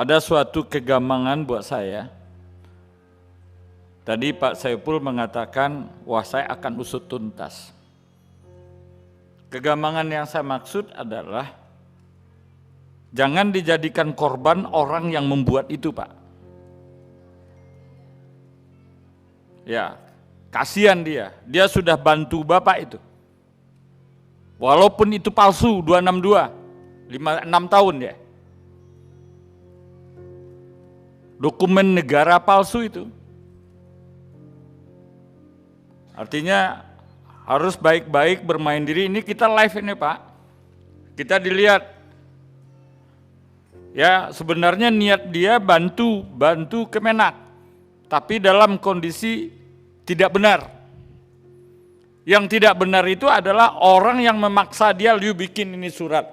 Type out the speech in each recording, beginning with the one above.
Ada suatu kegamangan buat saya. Tadi Pak Saiful mengatakan, wah saya akan usut tuntas. Kegamangan yang saya maksud adalah, jangan dijadikan korban orang yang membuat itu, Pak. Ya, kasihan dia sudah bantu Bapak itu. Walaupun itu palsu, 262, 6 tahun ya. Dokumen negara palsu itu. Artinya harus baik-baik bermain diri. Ini kita live ini Pak. Kita dilihat. Ya sebenarnya niat dia bantu Kemenak. Tapi dalam kondisi tidak benar. Yang tidak benar itu adalah orang yang memaksa dia, "Liu bikin ini surat."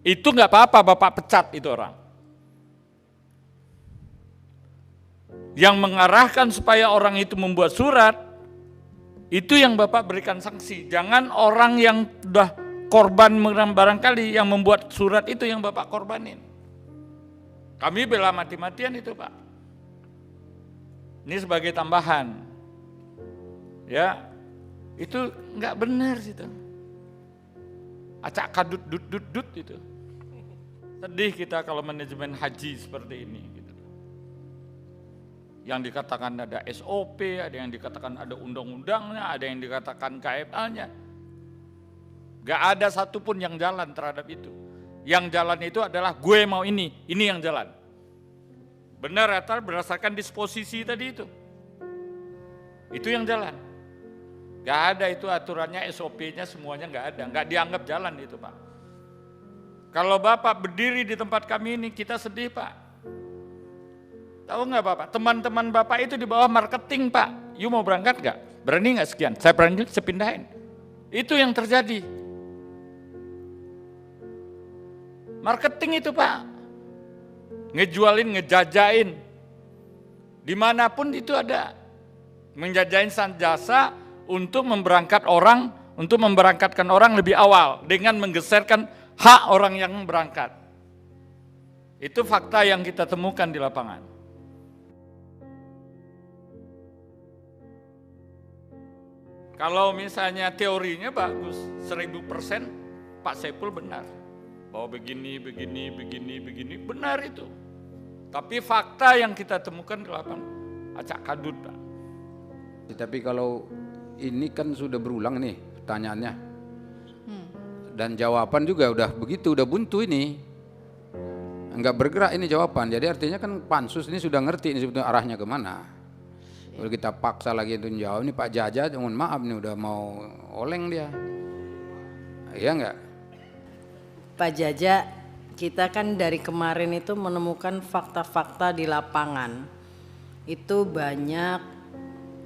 Itu nggak apa-apa, Bapak pecat itu orang. Yang mengarahkan supaya orang itu membuat surat, itu yang Bapak berikan sanksi. Jangan orang yang sudah korban barangkali yang membuat surat itu yang Bapak korbanin. Kami bela mati-matian itu Pak. Ini sebagai tambahan. Ya, itu nggak benar itu. Acak kadut dut itu. Sedih kita kalau manajemen haji seperti ini. Gitu. Yang dikatakan ada SOP, ada yang dikatakan ada undang-undangnya, ada yang dikatakan KFA-nya. Gak ada satupun yang jalan terhadap itu. Yang jalan itu adalah gue mau ini yang jalan. Benar atau berdasarkan disposisi tadi itu. Itu yang jalan. Gak ada itu aturannya, SOP-nya semuanya gak ada. Gak dianggap jalan itu Pak. Kalau Bapak berdiri di tempat kami ini, kita sedih Pak. Tahu nggak Bapak, teman-teman Bapak itu di bawah marketing Pak. You mau berangkat nggak? Berani nggak sekian? Saya berani, saya pindahin. Itu yang terjadi. Marketing itu Pak. Ngejualin, ngejajain. Dimanapun itu ada. Menjajain jasa untuk memberangkatkan orang lebih awal. Dengan menggeserkan hak orang yang berangkat. Itu fakta yang kita temukan di lapangan. Kalau misalnya teorinya bagus, 1000% Pak Saiful benar. Bahwa begini, benar itu. Tapi fakta yang kita temukan di lapangan, acak kadut Pak. Tapi kalau ini kan sudah berulang nih pertanyaannya. Dan jawaban juga udah begitu, udah buntu ini. Enggak bergerak ini jawaban, jadi artinya kan pansus ini sudah ngerti ini sebetulnya arahnya kemana. Kalau kita paksa lagi itu jawab, ini Pak Jaja, mohon maaf nih udah mau oleng dia. Iya enggak? Pak Jaja, kita kan dari kemarin itu menemukan fakta-fakta di lapangan. Itu banyak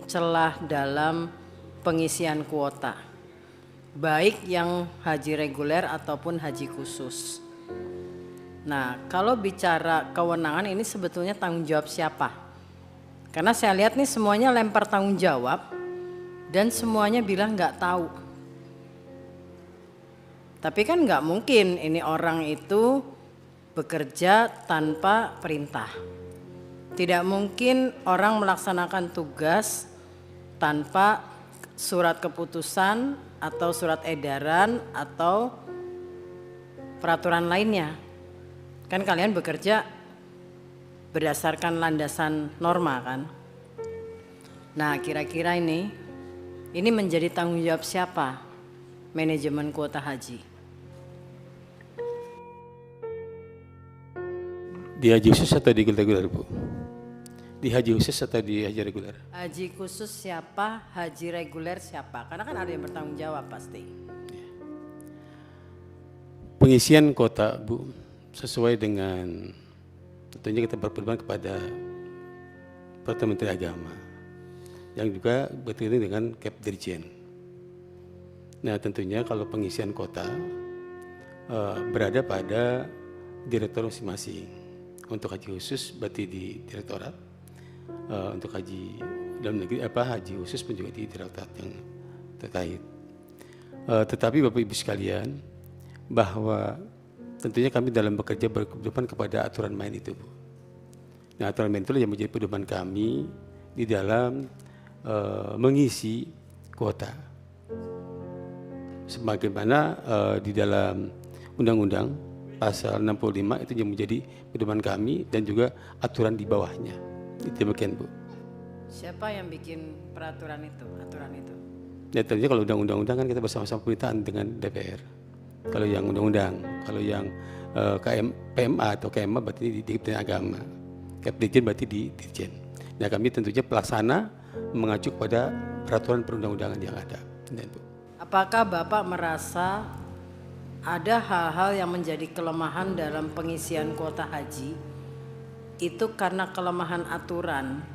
celah dalam pengisian kuota. Baik yang haji reguler ataupun haji khusus. Nah, kalau bicara kewenangan ini sebetulnya tanggung jawab siapa? Karena saya lihat nih semuanya lempar tanggung jawab dan semuanya bilang nggak tahu. Tapi kan nggak mungkin ini orang itu bekerja tanpa perintah. Tidak mungkin orang melaksanakan tugas tanpa surat keputusan atau surat edaran atau peraturan lainnya. Kan kalian bekerja berdasarkan landasan norma kan. Nah kira-kira ini menjadi tanggung jawab siapa manajemen kuota haji? Di haji khusus atau di reguler Bu? Di haji khusus atau di haji reguler? Haji khusus siapa, haji reguler siapa? Karena kan ada yang bertanggung jawab pasti. Pengisian kuota Bu sesuai dengan tentunya kita berpedoman kepada Peraturan Menteri Agama yang juga berkaitan dengan Kepdirjen. Nah tentunya kalau pengisian kota berada pada direktur masing-masing. Untuk haji khusus berarti di direktorat, untuk haji dalam negeri haji khusus pun juga di direktorat yang terkait. Tetapi Bapak Ibu sekalian, bahwa tentunya kami dalam bekerja berkehidupan kepada aturan main itu, Bu. Nah, aturan main itu yang menjadi pedoman kami di dalam mengisi kuota. Sebagaimana di dalam undang-undang pasal 65 itu yang menjadi pedoman kami dan juga aturan di bawahnya. Itu demikian, Bu. Siapa yang bikin peraturan itu, aturan itu? Ya tentunya kalau undang-undang kan kita bersama-sama pemerintahan dengan DPR. Kalau yang undang-undang, kalau yang PMA atau KMA berarti di Kementerian Agama. Dirjen berarti di Dirjen. Nah, kami tentunya pelaksana mengacu kepada peraturan perundang-undangan yang ada. Bu. Apakah Bapak merasa ada hal-hal yang menjadi kelemahan dalam pengisian kuota haji itu karena kelemahan aturan,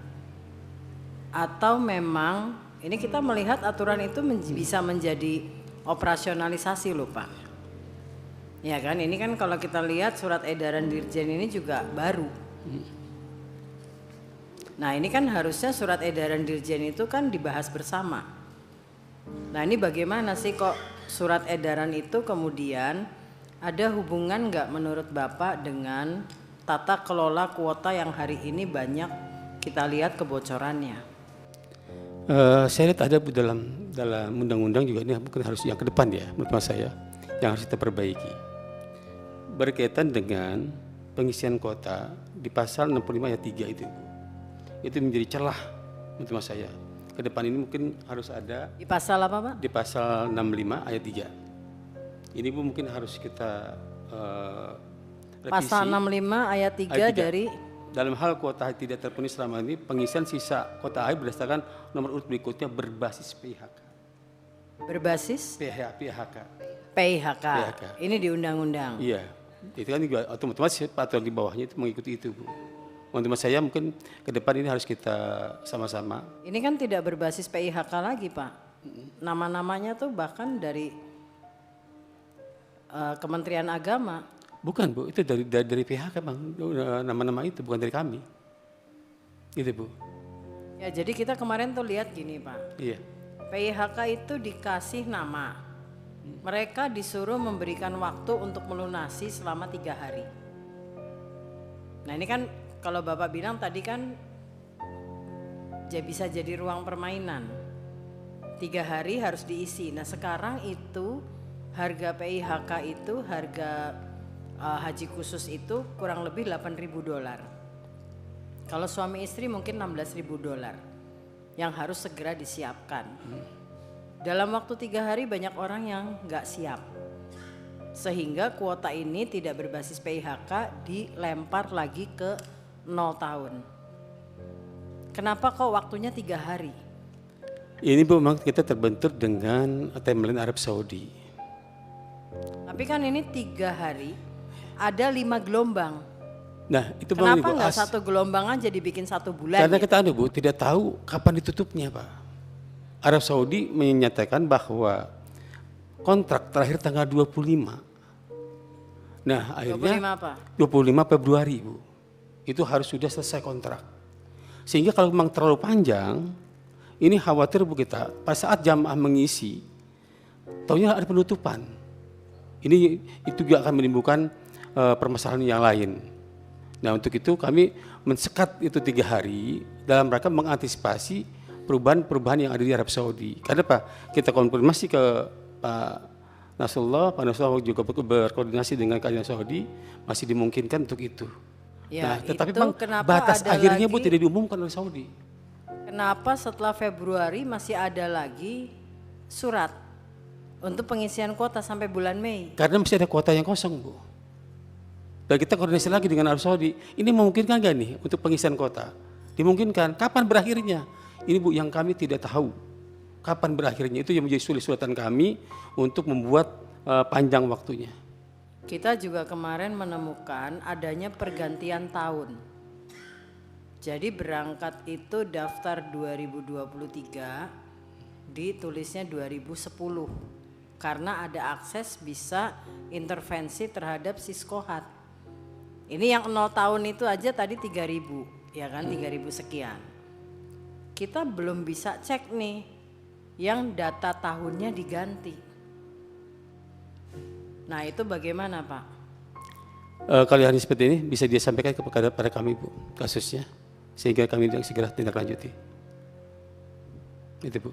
atau memang ini kita melihat aturan itu bisa menjadi operasionalisasi loh Pak? Ya kan, ini kan kalau kita lihat surat edaran Dirjen ini juga baru. Nah ini kan harusnya surat edaran Dirjen itu kan dibahas bersama. Nah ini bagaimana sih kok surat edaran itu kemudian ada hubungan nggak menurut Bapak dengan tata kelola kuota yang hari ini banyak kita lihat kebocorannya? Saya lihat ada dalam undang-undang juga, ini mungkin harus yang ke depan ya menurut saya yang harus kita perbaiki berkaitan dengan pengisian kuota di pasal 65 ayat 3 itu menjadi celah menurut saya. Ke depan ini mungkin harus ada Di pasal apa Pak? di pasal 65 ayat 3. Ini Bu mungkin harus kita revisi. Pasal 65 ayat 3 dari dalam hal kuota haji tidak terpenuhi selama ini, pengisian sisa kuota haji berdasarkan nomor urut berikutnya berbasis PHK. berbasis PHK. PHK. Ini di undang-undang. Iya, itu kan juga otomatis aturan di bawahnya itu mengikuti itu, Bu. Menurut saya mungkin ke depan ini harus kita sama-sama. Ini kan tidak berbasis PIHK lagi Pak. Nama-namanya tuh bahkan dari Kementerian Agama. Bukan Bu, itu dari PHK Bang. Nama-nama itu bukan dari kami. Gitu Bu. Ya jadi kita kemarin tuh lihat gini Pak. Iya. PIHK itu dikasih nama. Mereka disuruh memberikan waktu untuk melunasi selama 3 hari. Nah ini kan kalau Bapak bilang tadi kan bisa jadi ruang permainan. 3 hari harus diisi. Nah sekarang itu harga PIHK itu harga haji khusus itu kurang lebih $8.000. Kalau suami istri mungkin $16.000 yang harus segera disiapkan. Dalam waktu 3 hari banyak orang yang nggak siap. Sehingga kuota ini tidak berbasis PIHK dilempar lagi ke 0 tahun. Kenapa kok waktunya 3 hari? Ini Bu memang kita terbentur dengan timeline Arab Saudi. Tapi kan ini 3 hari ada 5 gelombang. Nah itu Kenapa nggak satu gelombang aja dibikin 1 bulan? Karena ya? kita Bu tidak tahu kapan ditutupnya Pak. Arab Saudi menyatakan bahwa kontrak terakhir tanggal 25. Nah akhirnya 25 apa? 25 Februari Bu. Itu harus sudah selesai kontrak. Sehingga kalau memang terlalu panjang, ini khawatir Bu kita pada saat jamaah mengisi, taunya ada penutupan. Itu juga akan menimbulkan permasalahan yang lain. Nah untuk itu kami mensekat itu 3 hari dalam rangka mengantisipasi perubahan-perubahan yang ada di Arab Saudi. Karena Pak, kita konfirmasi ke Pak Nasrullah juga berkoordinasi dengan Kerajaan Saudi, masih dimungkinkan untuk itu. Ya, nah, tetapi itu Bang, batas akhirnya Bu tidak diumumkan oleh Saudi. Kenapa setelah Februari masih ada lagi surat untuk pengisian kuota sampai bulan Mei? Karena masih ada kuota yang kosong Bu. Dan kita koordinasi lagi dengan Arab Saudi, ini memungkinkan nggak nih untuk pengisian kuota? Dimungkinkan, kapan berakhirnya? Ini Bu yang kami tidak tahu kapan berakhirnya, itu yang menjadi sulit-sulitan kami untuk membuat panjang waktunya. Kita juga kemarin menemukan adanya pergantian tahun. Jadi berangkat itu daftar 2023 ditulisnya 2010 karena ada akses bisa intervensi terhadap Siskohat. Ini yang 0 tahun itu aja tadi 3.000 ya kan, 3.000 sekian. Kita belum bisa cek nih yang data tahunnya diganti. Nah itu bagaimana Pak? Kalau hari seperti ini bisa dia sampaikan kepada kami Bu kasusnya, sehingga kami segera tindak lanjuti. Itu Bu.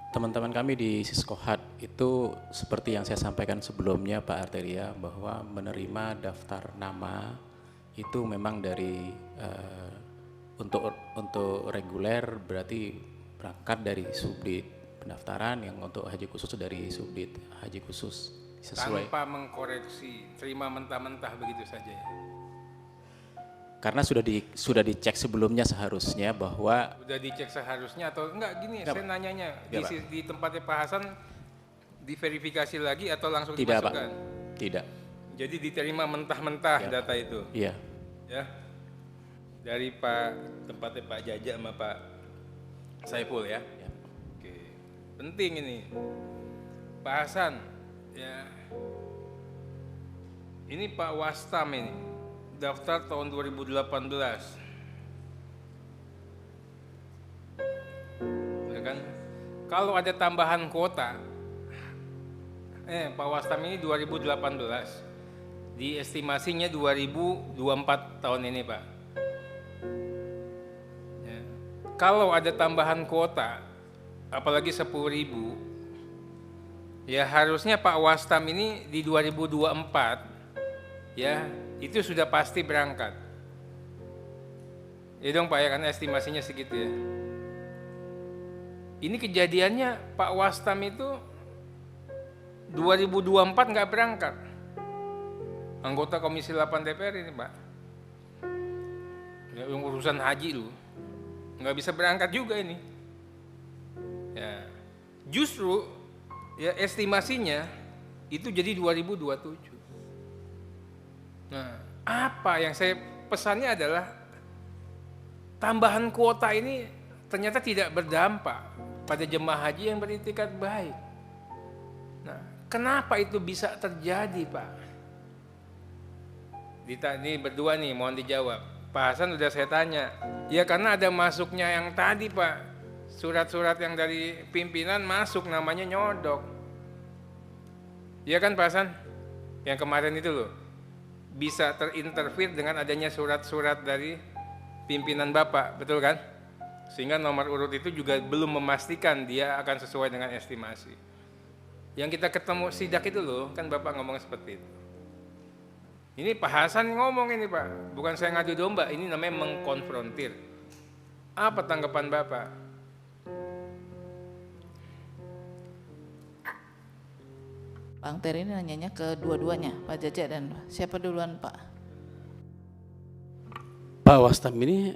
Teman-teman kami di Siskohat itu seperti yang saya sampaikan sebelumnya Pak Arteria, bahwa menerima daftar nama itu memang dari untuk reguler berarti berangkat dari subdit pendaftaran, yang untuk haji khusus dari subdit haji khusus sesuai. Tanpa mengkoreksi, terima mentah-mentah begitu saja ya. Karena sudah dicek sebelumnya seharusnya bahwa Udah dicek seharusnya atau enggak gini, Enggak, saya Pak. nanyanya Enggak, Pak. di tempatnya Pak Hasan diverifikasi lagi atau langsung tidak Pak, dimasukkan? tidak. Jadi diterima mentah-mentah Ya, data itu. Iya. Ya. Dari tempatnya Pak Jaja sama Pak Saiful ya. Ya. Oke. Penting ini. Pak Hasan ya. Ini Pak Wastam ini daftar tahun 2018. Ya kan? Kalau ada tambahan kuota, Pak Wastam ini 2018, diestimasinya 2024 tahun ini Pak. Ya. Kalau ada tambahan kuota, apalagi 10.000, ya harusnya Pak Wastam ini di 2024, ya itu sudah pasti berangkat. Ya dong Pak, ya kan estimasinya segitu ya. Ini kejadiannya Pak Wastam itu 2024 nggak berangkat. Anggota Komisi 8 DPR ini Pak. Ya, yang urusan haji lu, nggak bisa berangkat juga ini. Ya, justru ya estimasinya itu jadi 2027. Nah, apa yang saya pesannya adalah tambahan kuota ini ternyata tidak berdampak pada jemaah haji yang beriktikad baik. Nah, kenapa itu bisa terjadi, Pak? Ini berdua nih, mohon dijawab. Pak Hasan udah saya tanya. Ya karena ada masuknya yang tadi, Pak. Surat-surat yang dari pimpinan masuk namanya nyodok. Iya kan Pak Hasan? Yang kemarin itu loh. Bisa terinterfere dengan adanya surat-surat dari pimpinan Bapak, betul kan? Sehingga nomor urut itu juga belum memastikan dia akan sesuai dengan estimasi. Yang kita ketemu sidak itu loh, kan Bapak ngomong seperti itu. Ini Pak Hasan ngomong ini Pak, bukan saya ngadu domba, ini namanya mengkonfrontir. Apa tanggapan Bapak? Bang Terry ini nanyanya ke dua-duanya, Pak Jaja dan siapa duluan Pak? Pak Wastam ini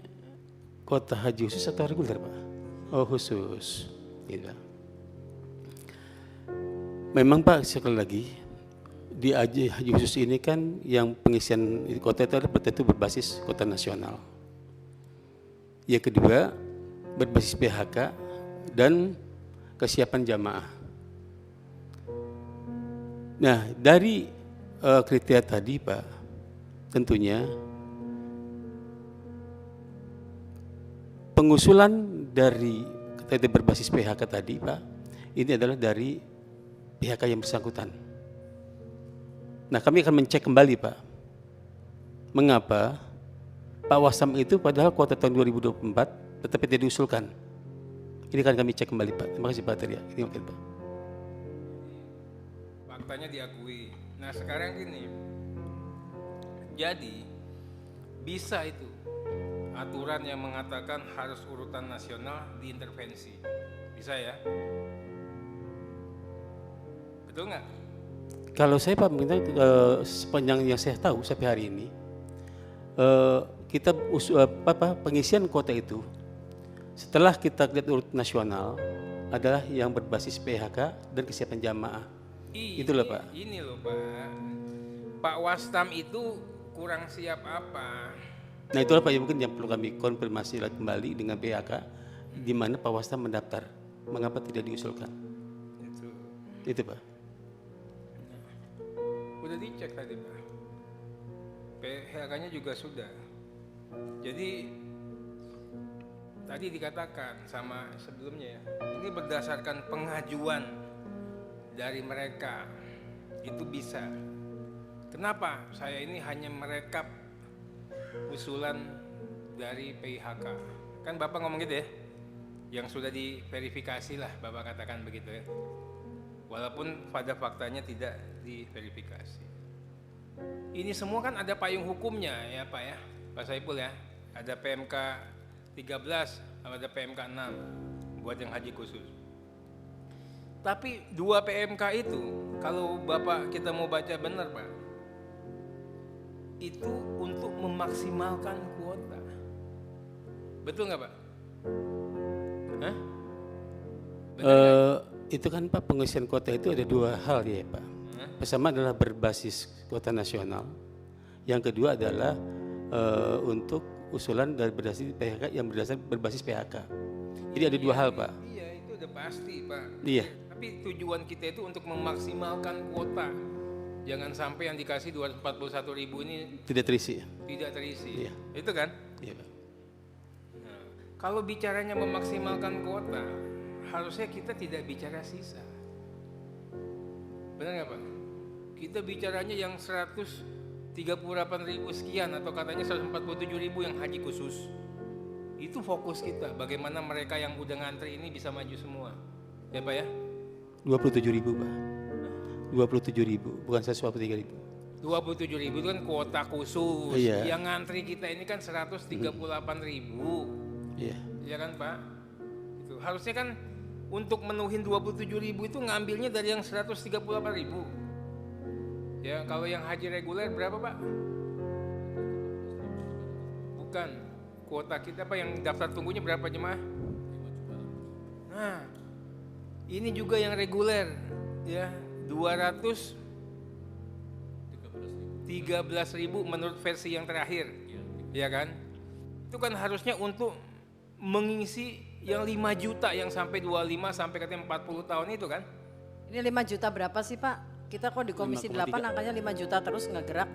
kota haji khusus atau reguler Pak? Oh khusus. Gitu. Memang Pak sekali lagi di haji khusus ini kan yang pengisian kota itu adalah tentu berbasis kota nasional. Yang kedua berbasis PHK dan kesiapan jamaah. Nah dari kriteria tadi Pak, tentunya pengusulan dari kriteria berbasis PHK tadi Pak, ini adalah dari PHK yang bersangkutan. Nah kami akan mencek kembali Pak, mengapa Pak Wasam itu padahal kuota tahun 2024 tetapi tidak diusulkan. Ini kan kami cek kembali Pak. Terima kasih Pak Teria. Ini mungkin Pak. Faktanya diakui. Nah sekarang gini, jadi bisa itu aturan yang mengatakan harus urutan nasional diintervensi, bisa ya? Betul nggak? Kalau saya Pak, sepanjang yang saya tahu sampai hari ini, kita pengisian kuota itu setelah kita lihat urut nasional adalah yang berbasis PHK dan kesiapan jamaah. Itu loh Pak. Ini loh Pak, Pak Wastam itu kurang siap apa? Nah itulah Pak yang mungkin yang perlu kami konfirmasi kembali dengan PHK, di mana Pak Wastam mendaftar, mengapa tidak diusulkan? Itu Pak. Udah dicek tadi Pak, PHK-nya juga sudah. Jadi tadi dikatakan sama sebelumnya ya, ini berdasarkan pengajuan dari mereka. Itu bisa. Kenapa? Saya ini hanya merekap usulan dari PIHK. Kan Bapak ngomong gitu ya, yang sudah diverifikasi lah, Bapak katakan begitu ya. Walaupun pada faktanya tidak diverifikasi. Ini semua kan ada payung hukumnya ya Pak ya, Pak Saiful ya. Ada PMK 13, ada PMK 6 buat yang haji khusus. Tapi 2 PMK itu, kalau Bapak kita mau baca benar Pak, itu untuk memaksimalkan kuota. Betul nggak Pak? Hah? Itu kan Pak, pengisian kuota itu ada 2 hal ya Pak. Pertama adalah berbasis kuota nasional. Yang kedua adalah untuk usulan dari berdasar PHK yang berbasis PHK. Jadi ada 2 hal Pak. Iya itu udah pasti Pak. Iya. Tapi tujuan kita itu untuk memaksimalkan kuota. Jangan sampai yang dikasih 241.000 ini Tidak terisi. tidak terisi. Iya. Itu kan? Iya Pak. Nah, kalau bicaranya memaksimalkan kuota, harusnya kita tidak bicara sisa. Benar nggak Pak? Kita bicaranya yang 138.000 sekian atau katanya 147.000 yang haji khusus. Itu fokus kita. Bagaimana mereka yang udah ngantri ini bisa maju semua. Ya Pak ya? 27.000 Pak. 27.000, bukan 143.000. 27.000 itu kan kuota khusus. Iya. Yang ngantri kita ini kan 138.000. Iya. Iya kan Pak? Itu harusnya kan untuk menuhin 27.000 itu ngambilnya dari yang 138.000. Ya, kalau yang haji reguler berapa Pak? Bukan. Kuota kita Pak yang daftar tunggunya berapa jemaah? 5 juta. Nah, ini juga yang reguler ya, 213.000 menurut versi yang terakhir. Ya kan? Itu kan harusnya untuk mengisi yang 5 juta yang sampai 25 sampai katanya 40 tahun itu kan? Ini 5 juta berapa sih Pak? Kita kok di Komisi 8 angkanya 5 juta terus nggak gerak?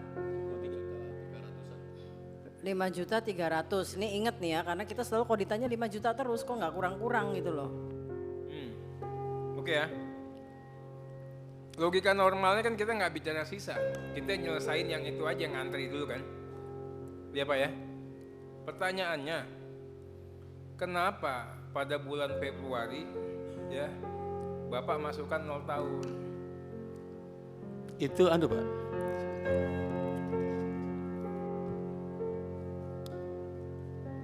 5.300.000. Ini inget nih ya, karena kita selalu kalau ditanya 5 juta terus, kok nggak kurang-kurang gitu loh. Oke ya. Logika normalnya kan kita nggak bicara sisa, kita nyelesain yang itu aja, yang ngantri dulu kan. Ya Pak ya. Pertanyaannya, kenapa pada bulan Februari ya Bapak masukkan 0 tahun? Itu Pak.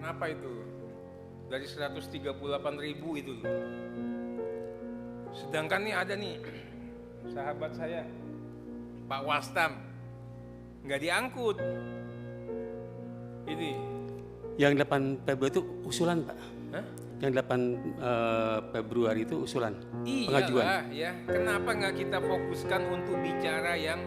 Kenapa itu? Dari 138.000 itu. Sedangkan nih ada nih sahabat saya, Pak Wastam, nggak diangkut. Ini. Yang 8 Februari itu usulan Pak. Hah? Yang 8 Februari itu usulan pengajuan. Iyalah ya, kenapa nggak kita fokuskan untuk bicara yang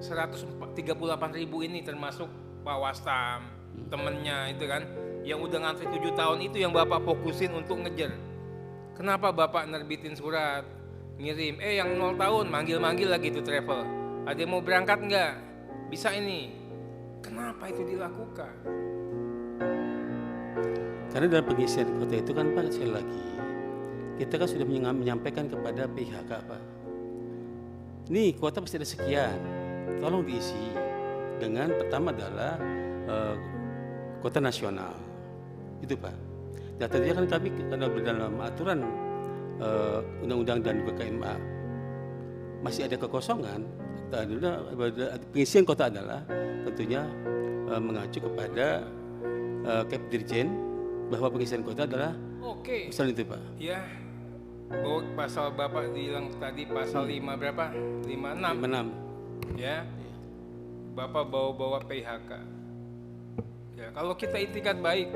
138.000 ini termasuk Pak Wastam, temennya itu kan, yang udah ngantri 7 tahun itu yang Bapak fokusin untuk ngejar. Kenapa Bapak nerbitin surat, ngirim, yang 0 tahun manggil-manggil lagi tuh travel. Ada yang mau berangkat nggak? Bisa ini. Kenapa itu dilakukan? Karena dalam pengisian kuota itu kan Pak, sekali lagi kita kan sudah menyampaikan kepada PIHK Pak, nih kuota pasti ada sekian, tolong diisi dengan pertama adalah kuota nasional itu Pak. Nah tadinya kan kami karena dalam aturan undang-undang dan juga KMA masih ada kekosongan. Pengisian kuota adalah tentunya mengacu kepada Kep Dirjen bahwa pengisian kuota adalah usulan itu Pak. Ya, pasal Bapak bilang tadi pasal 5 berapa? 56. Ya, Bapak bawa-bawa PHK. Ya, kalau kita itikat baik,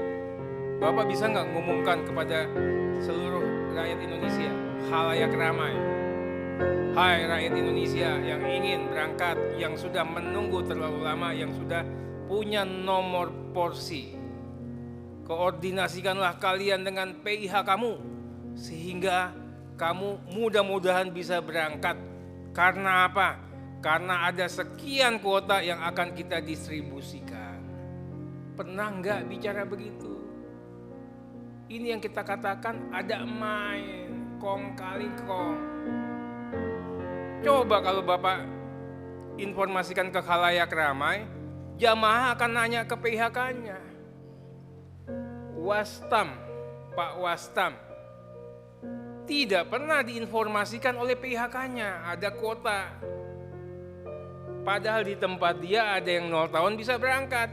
Bapak bisa nggak ngumumkan kepada seluruh rakyat Indonesia, khalayak ramai, hai rakyat Indonesia yang ingin berangkat, yang sudah menunggu terlalu lama, yang sudah punya nomor porsi, koordinasikanlah kalian dengan PIH kamu sehingga kamu mudah-mudahan bisa berangkat. Karena apa? Karena ada sekian kuota yang akan kita distribusikan. Pernah nggak bicara begitu? Ini yang kita katakan ada main kong kali kong. Coba kalau Bapak informasikan ke khalayak ramai, jamaah akan nanya ke PHK-nya. Wastam, Pak Wastam, tidak pernah diinformasikan oleh PHK-nya ada kuota. Padahal di tempat dia ada yang 0 tahun bisa berangkat.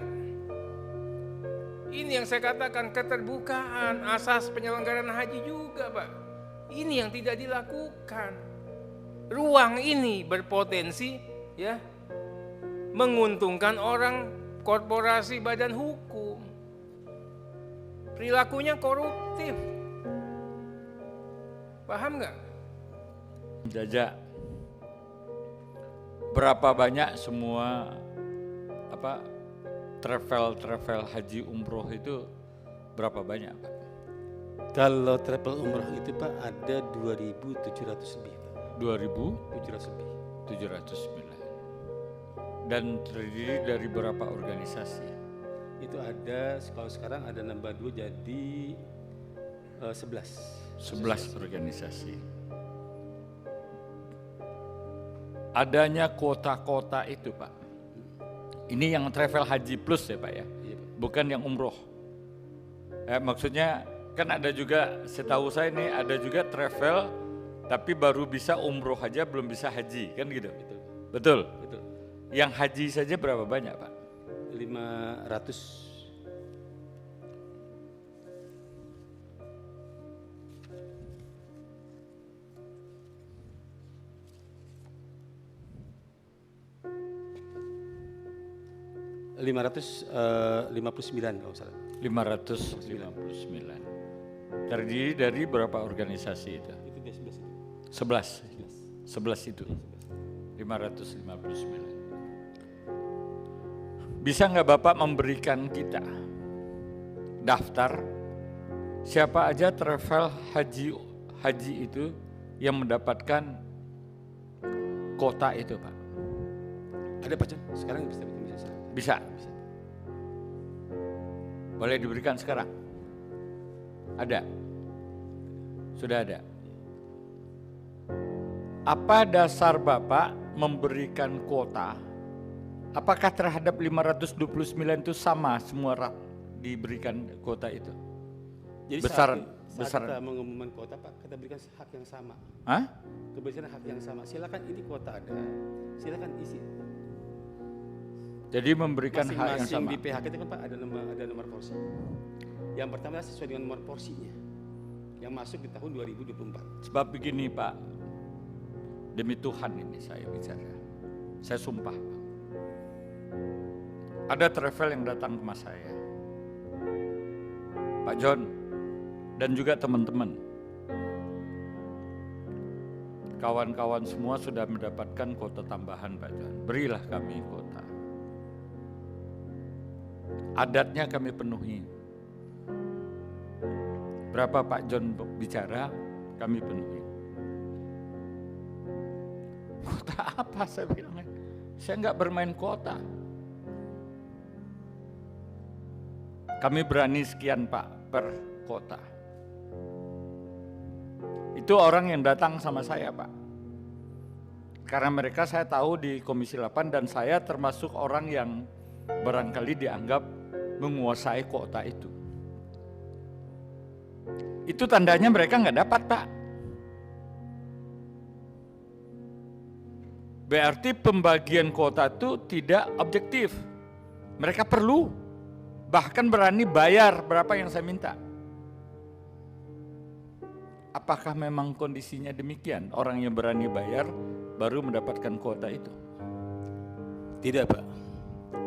Ini yang saya katakan keterbukaan asas penyelenggaraan haji juga, Pak. Ini yang tidak dilakukan. Ruang ini berpotensi ya menguntungkan orang, korporasi, badan hukum. Perilakunya koruptif. Paham nggak? Jaja, berapa banyak semua travel haji umroh itu berapa banyak, Pak? Kalau travel umroh itu Pak ada 2.700 lebih Pak. 2.709. 709. Dan terdiri dari berapa organisasi? Itu ada, kalau sekarang ada nambah 2 jadi 11. 11 organisasi. Adanya kota-kota itu, Pak. Ini yang travel haji plus ya, Pak ya? Iya, Pak. Bukan yang umroh. Maksudnya kan ada juga, setahu saya ini ada juga travel tapi baru bisa umroh aja belum bisa haji, kan gitu? Betul. Betul? Betul. Yang haji saja berapa banyak, Pak? 500. $559 kalau salah. 559. Terdiri dari berapa organisasi itu? Itu dia 11 itu. 11. 11 itu. 559. Bisa nggak Bapak memberikan kita daftar siapa aja travel haji itu yang mendapatkan kota itu, Pak? Ada Pak John? Sekarang bisa sekarang. Bisa. Boleh diberikan sekarang? Ada? Sudah ada? Apa dasar Bapak memberikan kuota? Apakah terhadap 529 itu sama semua diberikan kuota itu? Jadi Besaran. saat kita mengumumkan kuota Pak, kita berikan hak yang sama. Hah? Kebersihan hak yang sama. Silakan ini kuota ada, silakan isi. Jadi memberikan hak yang Masing-masing sama. di PHK itu kan Pak ada nomor porsi. Yang pertama sesuai dengan nomor porsinya. Yang masuk di tahun 2024. Sebab begini Pak, demi Tuhan ini saya bicara. Saya sumpah Pak. Ada travel yang datang ke mas saya. Pak John dan juga teman-teman. Kawan-kawan semua sudah mendapatkan kuota tambahan Pak John. Berilah kami kuota. Adatnya kami penuhi. Berapa Pak John bicara, kami penuhi. Kota apa saya bilang? Saya nggak bermain kota. Kami berani sekian Pak per kota. Itu orang yang datang sama saya Pak. Karena mereka saya tahu di Komisi 8 dan saya termasuk orang yang barangkali dianggap menguasai kota itu. Itu tandanya mereka nggak dapat Pak. Berarti pembagian kuota itu tidak objektif. Mereka perlu, bahkan berani bayar berapa yang saya minta. Apakah memang kondisinya demikian? Orang yang berani bayar baru mendapatkan kuota itu? Tidak Pak.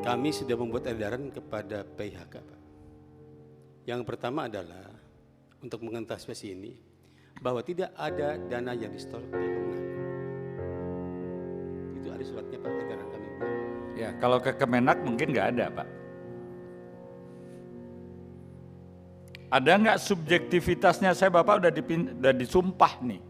Kami sudah membuat edaran kepada PHK Pak. Yang pertama adalah untuk mengantisipasi ini bahwa tidak ada dana yang disetor di Kemenang. Itu ada suratnya Pak, edaran kami. Ya, kalau ke Kemenak mungkin nggak ada Pak. Ada nggak subjektivitasnya? Saya Bapak udah disumpah nih.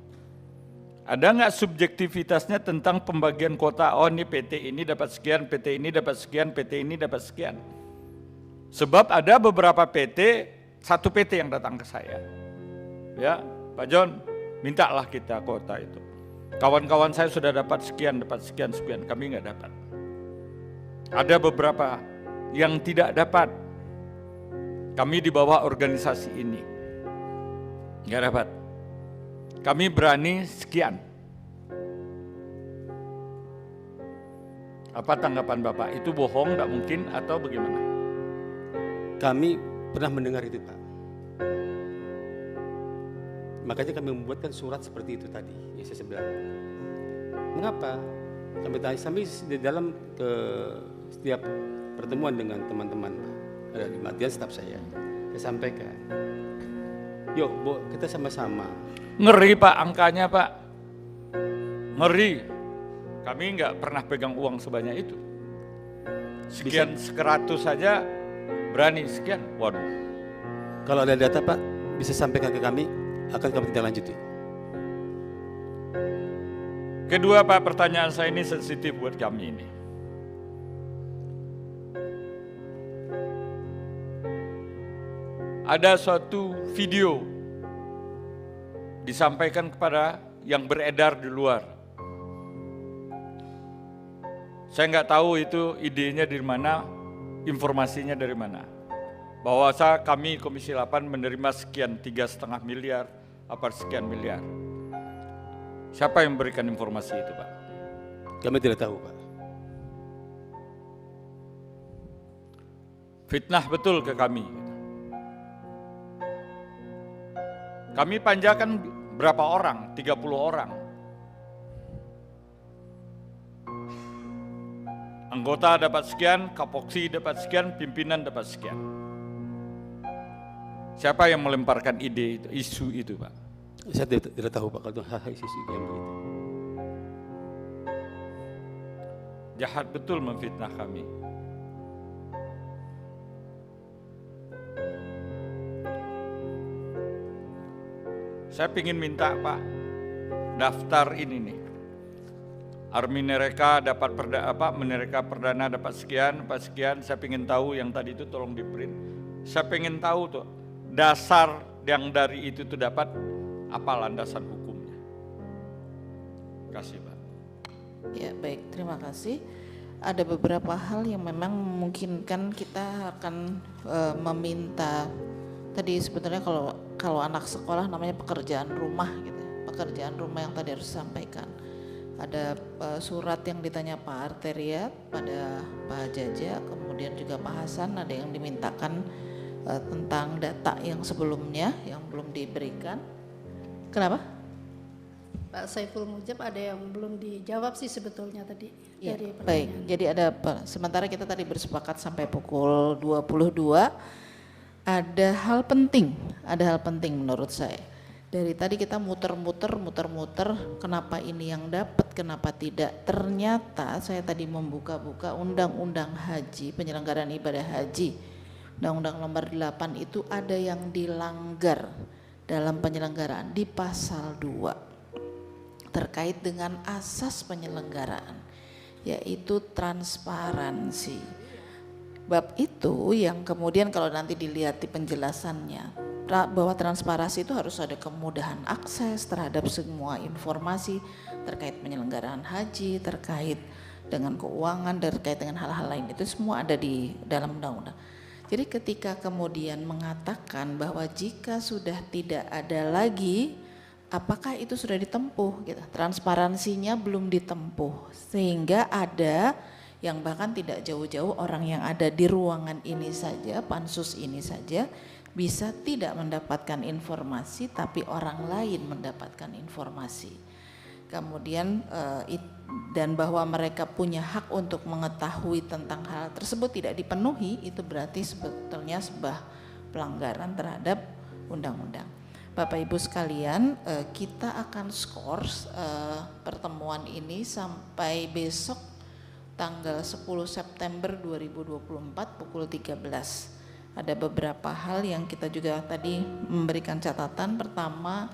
Ada nggak subjektivitasnya tentang pembagian kuota? Oh ini PT ini dapat sekian, PT ini dapat sekian, PT ini dapat sekian. Sebab ada beberapa PT, satu PT yang datang ke saya. Ya, Pak John, mintalah kita kuota itu. Kawan-kawan saya sudah dapat sekian, kami nggak dapat. Ada beberapa yang tidak dapat. Kami di bawah organisasi ini nggak dapat. Kami berani sekian. Apa tanggapan Bapak? Itu bohong, nggak mungkin atau bagaimana? Kami pernah mendengar itu, Pak. Makanya kami membuatkan surat seperti itu tadi, yang saya bilang. Mengapa? Kami tanya sampai di dalam ke setiap pertemuan dengan teman-teman, ada di Matian staf saya sampaikan. Yuk, Bu, kita sama-sama. Ngeri Pak angkanya Pak, ngeri. Kami nggak pernah pegang uang sebanyak itu. Sekian 100 saja berani sekian, waduh. Kalau ada data Pak, bisa sampaikan ke kami, akan kami tindak lanjuti. Kedua Pak, pertanyaan saya ini sensitif buat kami ini. Ada suatu video disampaikan kepada yang beredar di luar. Saya nggak tahu itu idenya dari mana, informasinya dari mana. Bahwa kami Komisi 8 menerima sekian 3,5 miliar, apa sekian miliar. Siapa yang memberikan informasi itu Pak? Kami tidak tahu Pak. Fitnah betul ke kami. Kami panjakan berapa orang? 30 orang. Anggota dapat sekian, Kapoksi dapat sekian, pimpinan dapat sekian. Siapa yang melemparkan ide itu, isu itu Pak? Saya tidak tahu Pak kalau hal-hal isu yang begitu. Jahat betul memfitnah kami. Saya ingin minta Pak, daftar ini nih. Army Neraka dapat Menereka Perdana dapat sekian, saya ingin tahu yang tadi itu tolong di print. Saya ingin tahu tuh dasar yang dari itu tuh dapat apa landasan hukumnya. Terima kasih Pak. Ya baik, terima kasih. Ada beberapa hal yang memang memungkinkan kita akan meminta. Tadi sebetulnya kalau anak sekolah namanya pekerjaan rumah gitu, pekerjaan rumah yang tadi harus disampaikan. Ada surat yang ditanya Pak Arteria pada Pak Jaja, kemudian juga Pak Hasan, ada yang dimintakan tentang data yang sebelumnya yang belum diberikan. Kenapa? Pak Saiful Mujab ada yang belum dijawab sih sebetulnya tadi. Ya, dari baik, jadi ada sementara kita tadi bersepakat sampai pukul 22, ada hal penting menurut saya. Dari tadi kita muter-muter, kenapa ini yang dapat, kenapa tidak. Ternyata saya tadi membuka-buka Undang-Undang Haji, penyelenggaraan ibadah haji. Undang-Undang nomor 8 itu ada yang dilanggar dalam penyelenggaraan di pasal 2. Terkait dengan asas penyelenggaraan, yaitu transparansi. Bab itu yang kemudian kalau nanti dilihat di penjelasannya, bahwa transparansi itu harus ada kemudahan akses terhadap semua informasi terkait penyelenggaraan haji, terkait dengan keuangan, terkait dengan hal-hal lain, itu semua ada di dalam undang-undang. Jadi ketika kemudian mengatakan bahwa jika sudah tidak ada lagi, apakah itu sudah ditempuh gitu, transparansinya belum ditempuh, sehingga ada yang bahkan tidak jauh-jauh orang yang ada di ruangan ini saja, pansus ini saja bisa tidak mendapatkan informasi, tapi orang lain mendapatkan informasi. Kemudian dan bahwa mereka punya hak untuk mengetahui tentang hal tersebut tidak dipenuhi, itu berarti sebetulnya sebuah pelanggaran terhadap undang-undang. Bapak Ibu sekalian, kita akan skors pertemuan ini sampai besok tanggal 10 September 2024 pukul 13. Ada beberapa hal yang kita juga tadi memberikan catatan. Pertama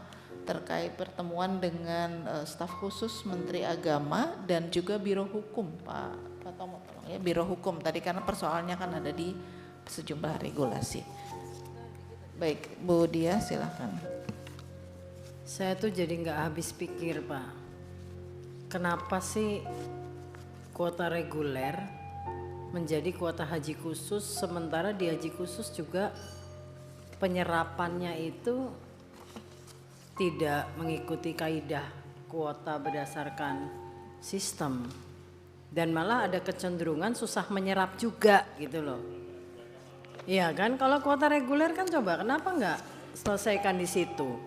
terkait pertemuan dengan staf khusus Menteri Agama dan juga Biro Hukum, Pak Tomo, tolong ya, Biro Hukum tadi karena persoalannya kan ada di sejumlah regulasi. Baik, Bu Dia silakan. Saya tuh jadi nggak habis pikir Pak. kenapa sih kuota reguler menjadi kuota haji khusus, sementara di haji khusus juga penyerapannya itu tidak mengikuti kaidah kuota berdasarkan sistem, dan malah ada kecenderungan susah menyerap juga gitu loh. Iya kan, kalau kuota reguler kan coba kenapa nggak selesaikan di situ?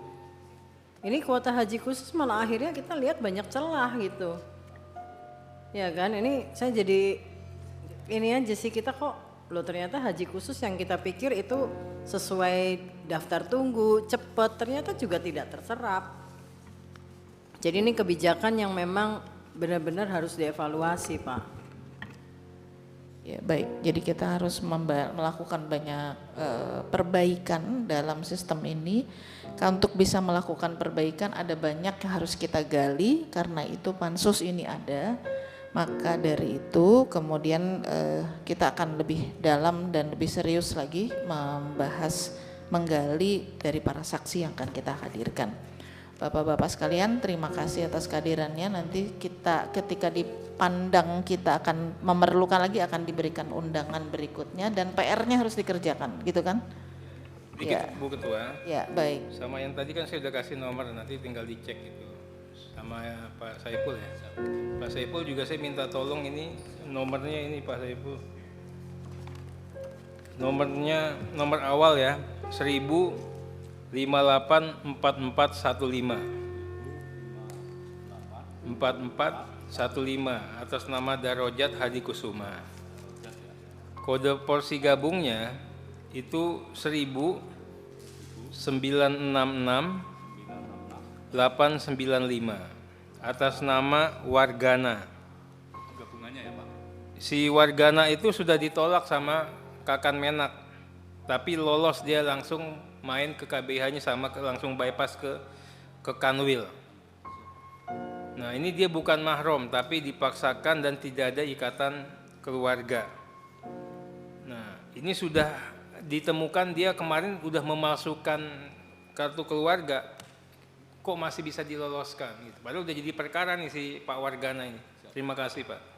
Ini kuota haji khusus malah akhirnya kita lihat banyak celah gitu. Ya kan, ini saya jadi ini aja sih, kita kok loh ternyata haji khusus yang kita pikir itu sesuai daftar tunggu, cepet, ternyata juga tidak terserap. Jadi ini kebijakan yang memang benar-benar harus dievaluasi, Pak. Ya baik, jadi kita harus melakukan banyak perbaikan dalam sistem ini. Untuk bisa melakukan perbaikan ada banyak yang harus kita gali, karena itu pansus ini ada. Maka dari itu kemudian kita akan lebih dalam dan lebih serius lagi membahas, menggali dari para saksi yang akan kita hadirkan. Bapak-bapak sekalian, terima kasih atas kehadirannya. Nanti kita ketika dipandang kita akan memerlukan lagi, akan diberikan undangan berikutnya dan PR-nya harus dikerjakan, gitu kan? Dikit, Ya. Bu Ketua. Ya, baik. Sama yang tadi kan saya udah kasih nomor, nanti tinggal dicek gitu. Sama Pak Saiful ya. Pak Saiful juga saya minta tolong ini nomornya ini Pak Saiful. Nomornya nomor awal ya, 10584415. 4415 atas nama Darojat Hadi Kusuma. Kode porsi gabungnya itu 10966 atas nama Wargana. Gabungannya ya Pak. Si Wargana itu sudah ditolak sama Kakan Menak, tapi lolos dia langsung main ke KBH-nya sama langsung bypass ke Kanwil. Nah ini dia bukan mahram tapi dipaksakan dan tidak ada ikatan keluarga. Nah ini sudah ditemukan dia kemarin udah memalsukan kartu keluarga, kok masih bisa diloloskan gitu. Padahal udah jadi perkara nih si Pak Wargana ini. Terima kasih Pak.